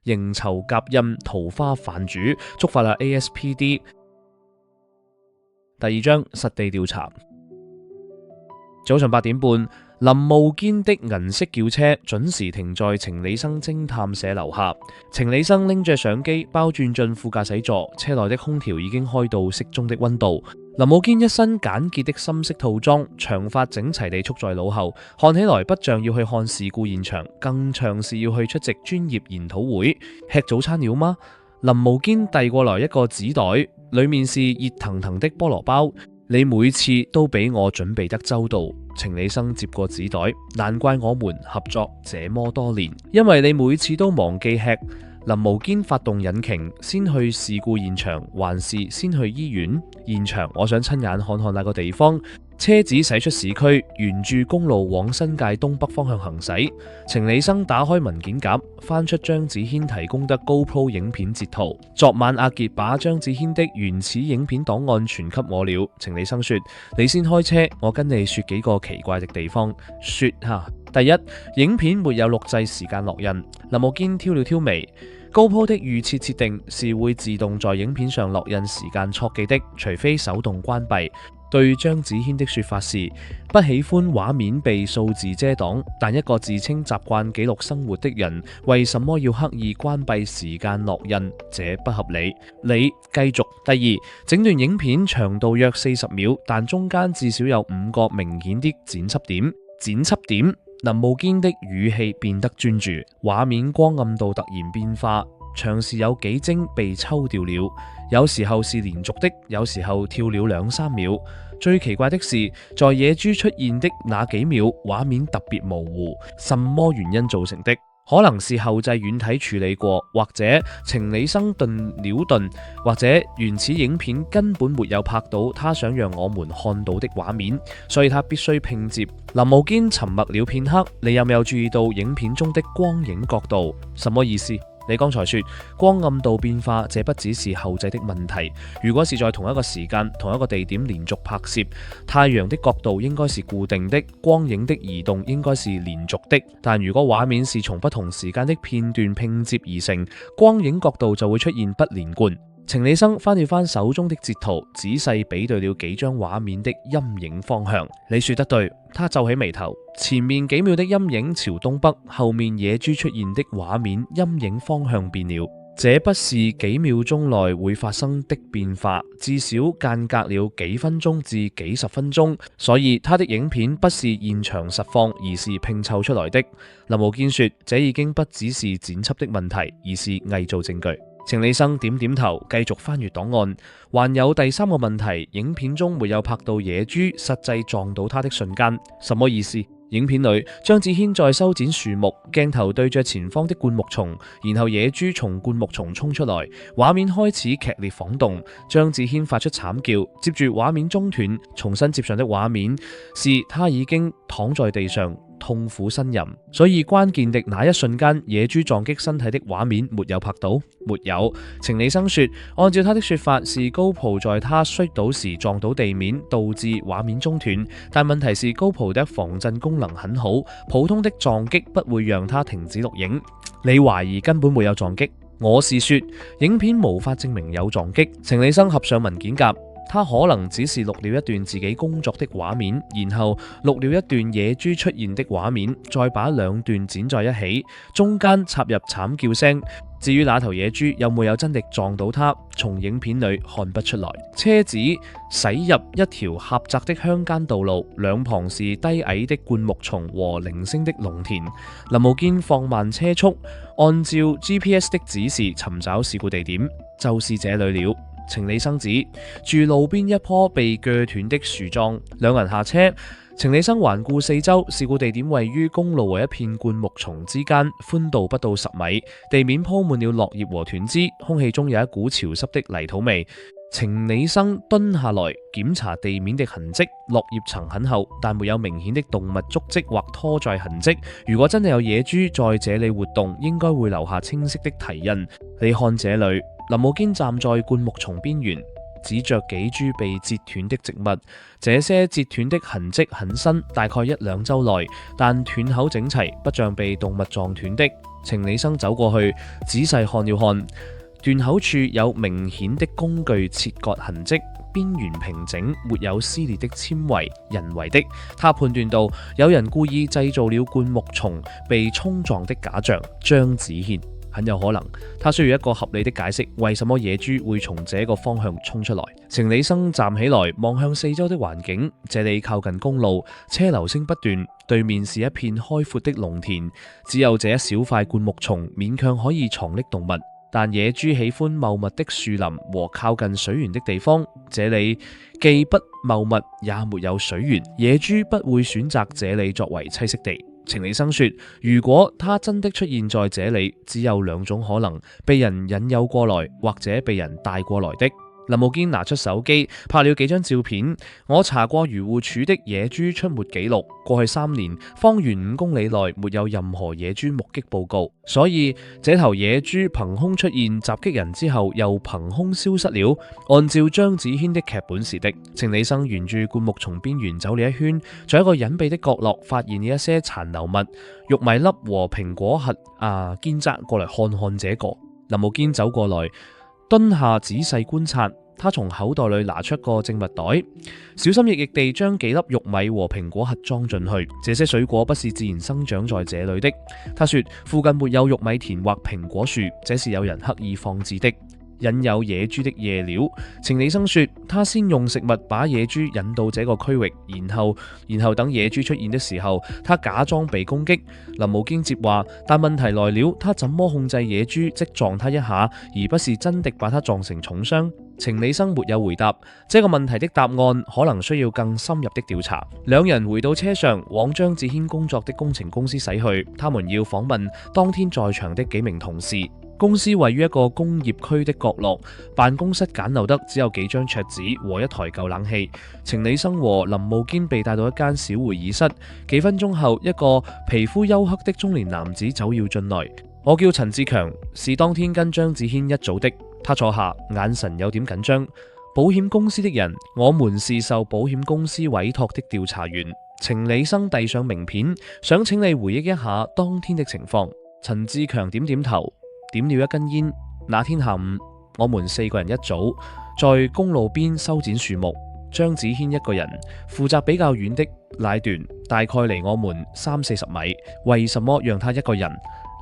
蠅綢夾印、桃花泛主，觸發啦 ASPD。第二章實地調查。早上8點半，林慕堅的銀色轎車準時停在程理生偵探社樓下。程理生拎着相機包轉進副駕駛座，車內的空調已經開到適中的溫度。林慕堅一身簡潔的深色套裝，長髮整齊地束在腦後，看起來不像要去看事故現場，更像是要去出席專業研討會。吃早餐了嗎？林慕堅遞過來一個紙袋，裏面是熱騰騰的菠蘿包。你每次都比我準備得周到。程理生接過紙袋，難怪我們合作這麼多年，因為你每次都忘記吃。林慕堅發動引擎，先去事故現場，還是先去醫院？現場我想親眼看看那個地方。車子駛出市區，沿住公路往新界東北方向行駛。程理生打開文件夾，翻出張子軒提供的 GoPro 影片截圖。昨晚阿傑把張子軒的原始影片檔案傳給我了。程理生說：你先開車，我跟你說幾個奇怪的地方。說下，第一，影片沒有錄製時間落印。林慕堅挑了挑眉。GoPro 的預設設定是會自動在影片上落印時間錯記的，除非手動關閉。對張子軒的說法是不喜歡畫面被數字遮擋，但一個自稱習慣記錄生活的人，為什麼要刻意關閉時間落印？這不合理。你繼續。第二，整段影片長度約40秒，但中間至少有5個明顯的剪輯點。剪輯點。林慕堅的語氣變得專注，畫面光暗度突然變化，長時有幾幀被抽掉了，有時候是連續的，有時候跳了2-3秒。最奇怪的是，在野豬出現的那幾秒，畫面特別模糊，什麼原因造成的？可能是後製軟體處理過，或者程理生頓了頓，或者原始影片根本沒有拍到他想讓我們看到的畫面，所以他必須拼接。林慕堅沉默了片刻，你有沒有注意到影片中的光影角度？什麼意思？你剛才說光暗度變化，這不只是後製的問題。如果是在同一個時間、同一個地點連續拍攝，太陽的角度應該是固定的，光影的移動應該是連續的。但如果畫面是從不同時間的片段拼接而成，光影角度就會出現不連貫。程理生翻了翻手中的截圖，仔細比對了幾張畫面的陰影方向。你說得對，他皺起眉頭。前面幾秒的陰影朝東北，後面野豬出現的畫面陰影方向變了。這不是幾秒鐘內會發生的變化，至少間隔了幾分鐘至幾十分鐘，所以他的影片不是現場實況，而是拼湊出來的。林慕堅說，這已經不只是剪輯的問題，而是偽造證據。程理生點點頭，繼續翻閱檔案。還有第3個問題，影片中沒有拍到野豬實際撞到他的瞬間，什麼意思？影片裏，張子軒在修剪樹木，鏡頭對着前方的灌木叢，然後野豬從灌木叢衝出來，畫面開始劇烈晃動，張子軒發出慘叫，接住畫面中斷，重新接上的畫面是他已經躺在地上痛苦呻吟，所以關鍵的那一瞬間，野豬撞擊身體的畫面沒有拍到，沒有。程理生說，按照他的說法，是GoPro在他摔倒時撞到地面，導致畫面中斷。但問題是GoPro的防震功能很好，普通的撞擊不會讓他停止錄影。你懷疑根本沒有撞擊？我是說，影片無法證明有撞擊。程理生合上文件夾。他可能只是錄了一段自己工作的畫面，然後錄了一段野豬出現的畫面，再把2段剪在一起，中間插入慘叫聲。至於那頭野豬有沒有真的撞到他，從影片裏看不出來。車子駛入一條狹窄的鄉間道路，兩旁是低矮的灌木叢和零星的農田。林慕堅放慢車速，按照 GPS 的指示尋找事故地點，就是這裏了。程理生指住路邊一棵被鋸斷的樹樁，兩人下車。程理生環顧四周，事故地點位於公路和一片灌木叢之間，寬度不到10米，地面鋪滿了落葉和斷枝，空氣中有一股潮濕的泥土味。程理生蹲下來檢查地面的痕跡，落葉層很厚，但沒有明顯的動物足跡或拖拽痕跡。如果真的有野豬在這裏活動，應該會留下清晰的蹄印。你看這裏。林慕堅站在灌木叢邊緣，指着幾株被截斷的植物。這些截斷的痕跡很新，大概1-2週內，但斷口整齊，不像被動物撞斷的。程理生走過去，仔細看了看，斷口處有明顯的工具切割痕跡，邊緣平整，沒有撕裂的纖維，人為的。他判斷到有人故意製造了灌木叢被衝撞的假象。張子軒很有可能，他需要一個合理的解釋，為什麼野豬會從這個方向衝出來。程理生站起來，望向四周的環境，這裡靠近公路，車流聲不斷，對面是一片開闊的農田，只有這一小塊灌木叢勉強可以藏匿動物。但野豬喜歡茂密的樹林和靠近水源的地方，這裡既不茂密也沒有水源，野豬不會選擇這裡作為棲息地。程理生說，如果它真的出現在這裡，只有兩種可能：被人引誘過來，或者被人帶過來的。林慕堅拿出手機拍了幾張照片。我查過漁護署的野豬出沒記錄，過去3年方圓5公里內沒有任何野豬目擊報告，所以這頭野豬憑空出現襲擊人之後又憑空消失了。按照張子軒的劇本是的。程理生沿住灌木叢邊緣走了一圈，在一個隱蔽的角落發現了一些殘留物、玉米粒和蘋果核。堅澤過來看看這個。林慕堅走過來，蹲下仔細觀察，他從口袋裏拿出個證物袋，小心翼翼地將幾粒玉米和蘋果核裝進去。這些水果不是自然生長在這裏的。他說附近沒有玉米田或蘋果樹，這是有人刻意放置的，引誘野豬的夜鳥。程理生說，他先用食物把野豬引到這個區域，然後等野豬出現的時候，他假裝被攻擊。林慕堅接話，但問題來了，他怎麼控制野豬即撞他一下，而不是真的把他撞成重傷？程理生沒有回答。這個問題的答案可能需要更深入的調查。兩人回到車上，往張子軒工作的工程公司駛去。他們要訪問當天在場的幾名同事。公司位於一個工業區的角落，辦公室簡陋得只有幾張桌子和一台舊冷氣。程理生和林慕堅被帶到一間小會議室。幾分鐘後，一個皮膚黝黑的中年男子走要進來。我叫陳志強，是當天跟張子軒一組的。他坐下，眼神有點緊張。保險公司的人，我們是受保險公司委託的調查員。程理生遞上名片，想請你回憶一下當天的情況。陳志強點點頭，點了一根煙。那天下午，我們4個人一組，在公路邊修剪樹木。張子軒一個人負責比較遠的那段，大概離我們30-40米。為什麼讓他一個人？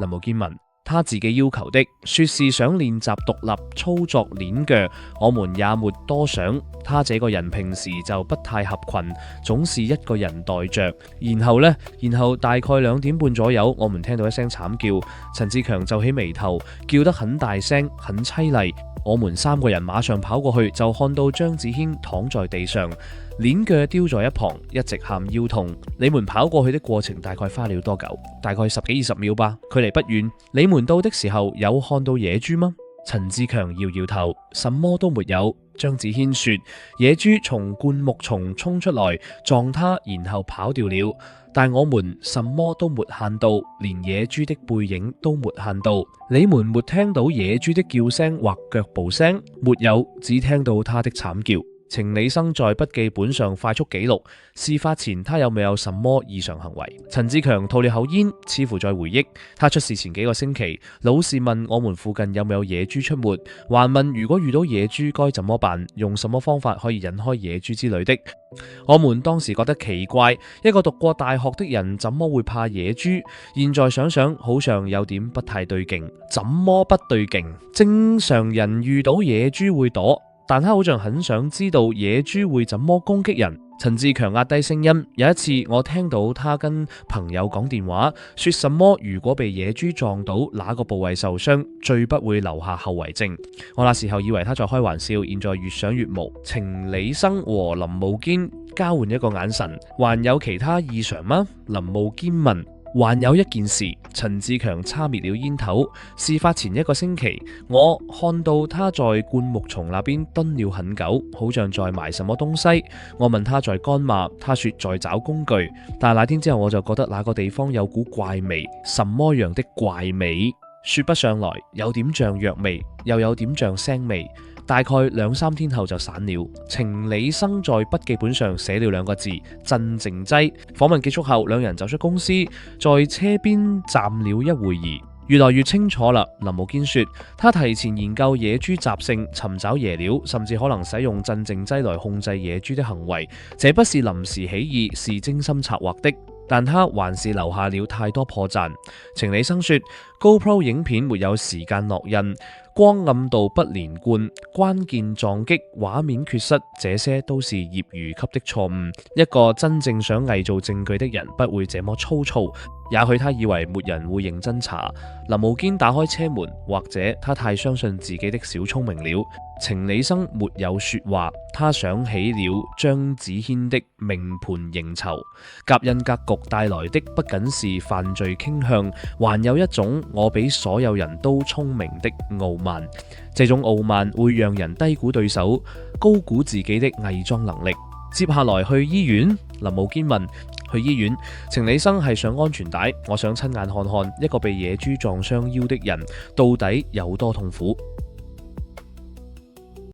林慕堅問。他自己要求的，說是想練習獨立操作鏈鋸，我們也沒多想。他這個人平時就不太合群，總是一個人待着。然後大概2點半左右，我們聽到一聲慘叫，陳志強皺起眉頭，叫得很大聲，很淒厲。我們3個人馬上跑過去，就看到張子軒躺在地上，鏈鋸丟在一旁，一直喊腰痛。你們跑過去的過程大概花了多久？大概10幾20秒吧，距離不遠。你們到的時候有看到野豬嗎？陳志強搖搖頭，什麼都沒有。張子軒說，野豬從灌木叢衝出來撞他，然後跑掉了。但我們什麼都沒看到，連野豬的背影都沒看到。你們沒聽到野豬的叫聲或腳步聲？沒有，只聽到他的慘叫。程理生在筆記本上快速記錄事發前他有沒有什麼異常行為。陳志強吐了口煙，似乎在回憶。他出事前幾個星期，老是問我們附近有沒有野豬出沒，還問如果遇到野豬該怎麼辦，用什麼方法可以引開野豬之類的。我們當時覺得奇怪，一個讀過大學的人怎麼會怕野豬？現在想想好像有點不太對勁。怎麼不對勁？正常人遇到野豬會躲，但他好像很想知道野豬會怎麼攻擊人。陳志強壓低聲音，有一次我聽到他跟朋友講電話，說什麼如果被野豬撞到哪個部位受傷，最不會留下後遺症。我那時候以為他在開玩笑，現在越想越無。程理生和林慕堅交換一個眼神，還有其他異常嗎？林慕堅問。還有一件事，陳志強叉滅了煙頭。事發前1個星期，我看到他在灌木叢那邊蹲了很久，好像在埋什麼東西。我問他在幹嘛，他說在找工具。但那天之後我就覺得那個地方有股怪味，什麼樣的怪味？說不上來，有點像藥味，又有點像腥味。大概2-3天後就散了。程理生在筆記本上寫了2個字：鎮靜劑。訪問結束後，兩人走出公司，在車邊站了一會兒。越來越清楚啦。林慕堅說，他提前研究野豬習性，尋找野鳥，甚至可能使用鎮靜劑來控制野豬的行為。這不是臨時起意，是精心策劃的。但他還是留下了太多破綻。程理生說 ，GoPro 影片沒有時間烙印，光暗度不連貫，關鍵撞擊，畫面缺失，這些都是業餘級的錯誤。一個真正想偽造證據的人不會這麼粗糙。也許他以為沒人會認真查。林慕堅打開車門，或者他太相信自己的小聰明了。程理生沒有說話，他想起了張子軒的命盤刑囚。甲印格局帶來的不僅是犯罪傾向，還有一種我比所有人都聰明的傲慢。這種傲慢會讓人低估對手，高估自己的偽裝能力。接下來去醫院，林慕堅問。去醫院，程理生係上安全帶，我想親眼看看一個被野豬撞傷腰的人到底有多痛苦。